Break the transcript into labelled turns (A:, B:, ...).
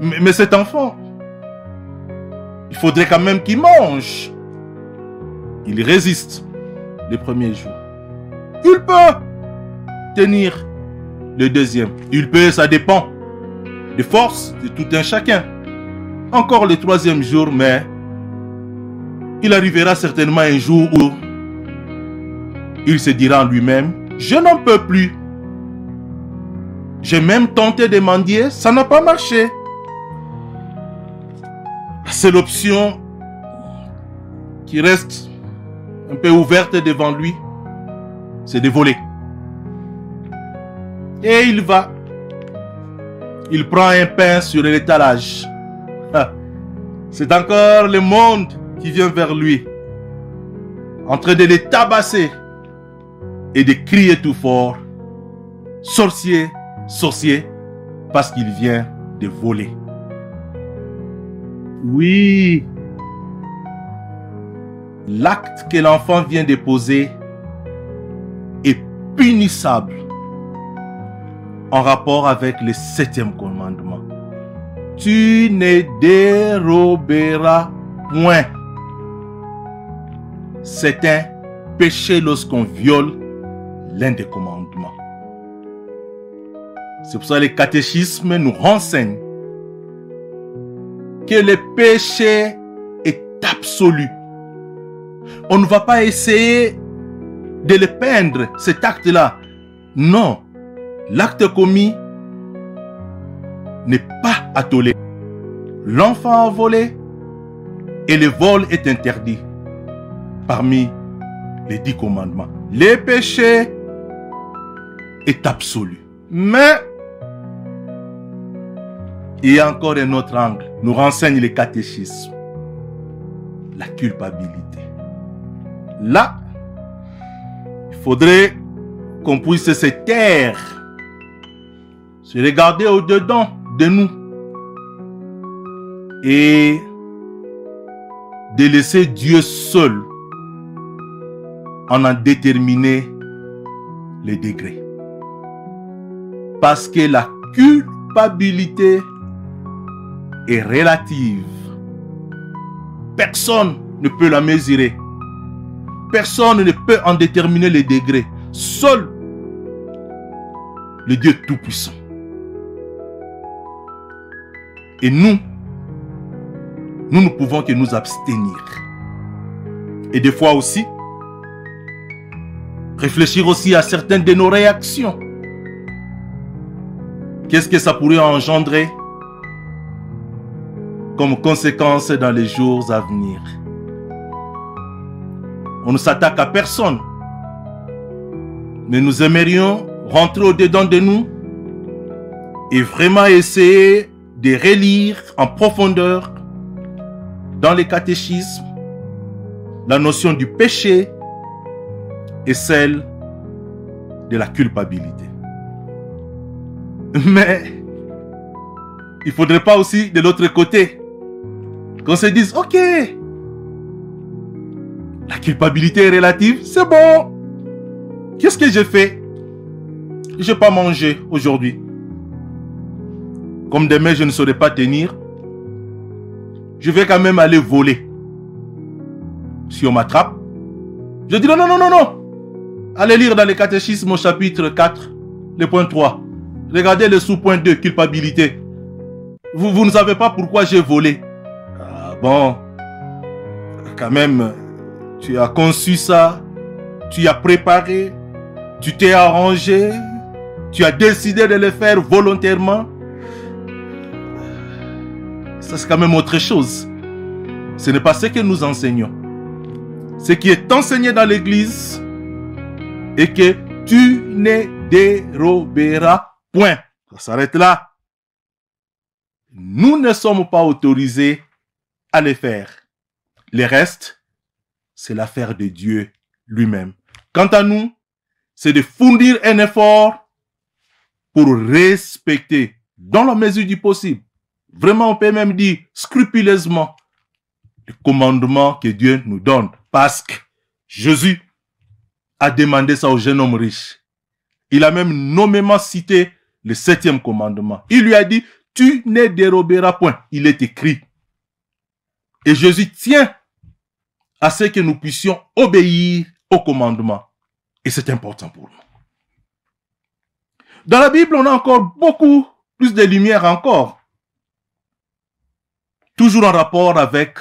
A: Mais cet enfant, il faudrait quand même qu'il mange. Il résiste les premiers jours. Il peut tenir le deuxième. Il peut, ça dépend des forces de tout un chacun. Encore le troisième jour, mais il arrivera certainement un jour où il se dira en lui-même, je n'en peux plus. J'ai même tenté de mendier, ça n'a pas marché. La seule option qui reste un peu ouverte devant lui, c'est de voler. Et il va. Il prend un pain sur l'étalage. C'est encore le monde qui vient vers lui, en train de le tabasser et de crier tout fort, sorcier, sorcier, parce qu'il vient de voler. Oui, l'acte que l'enfant vient de poser est punissable en rapport avec le 7e commandement. Tu ne déroberas point. C'est un péché lorsqu'on viole l'un des commandements. C'est pour ça que le catéchisme nous renseigne que le péché est absolu. On ne va pas essayer de le peindre, cet acte-là. Non, l'acte commis n'est pas à tolérer. L'enfant a volé et le vol est interdit parmi les 10 commandements. Le péché est absolu. Mais il y a encore un autre angle, nous renseigne le catéchisme. La culpabilité. Là, il faudrait qu'on puisse se taire, se regarder au-dedans de nous et de laisser Dieu seul en déterminer les degrés. Parce que la culpabilité est relative. Personne ne peut la mesurer. Personne ne peut en déterminer les degrés. Seul le Dieu Tout-Puissant. Et nous ne pouvons que nous abstenir. Et des fois aussi, réfléchir aussi à certaines de nos réactions. Qu'est-ce que ça pourrait engendrer comme conséquence dans les jours à venir? On ne s'attaque à personne. Mais nous aimerions rentrer au-dedans de nous et vraiment essayer de relire en profondeur dans les catéchismes la notion du péché et celle de la culpabilité. Mais il ne faudrait pas aussi de l'autre côté qu'on se dise, ok, la culpabilité est relative, c'est bon. Qu'est-ce que j'ai fait? Je n'ai pas mangé aujourd'hui. Comme demain je ne saurais pas tenir, je vais quand même aller voler. Si on m'attrape, je dis non, non, non, non, non. Allez lire dans le catéchisme au chapitre 4, le point 3. Regardez le sous-point 2, culpabilité. Vous ne savez pas pourquoi j'ai volé. Ah bon, quand même, tu as conçu ça, tu as préparé, tu t'es arrangé, tu as décidé de le faire volontairement. Ça, c'est quand même autre chose. Ce n'est pas ce que nous enseignons. Ce qui est enseigné dans l'église est que tu ne déroberas point. Ça s'arrête là. Nous ne sommes pas autorisés à le faire. Le reste, c'est l'affaire de Dieu lui-même. Quant à nous, c'est de fournir un effort pour respecter, dans la mesure du possible, vraiment on peut même dire scrupuleusement, le commandement que Dieu nous donne. Parce que Jésus a demandé ça au jeune homme riche. Il a même nommément cité le 7e commandement. Il lui a dit, tu ne déroberas point. Il est écrit. Et Jésus tient à ce que nous puissions obéir au commandement. Et c'est important pour nous. Dans la Bible, on a encore beaucoup plus de lumière encore. Toujours en rapport avec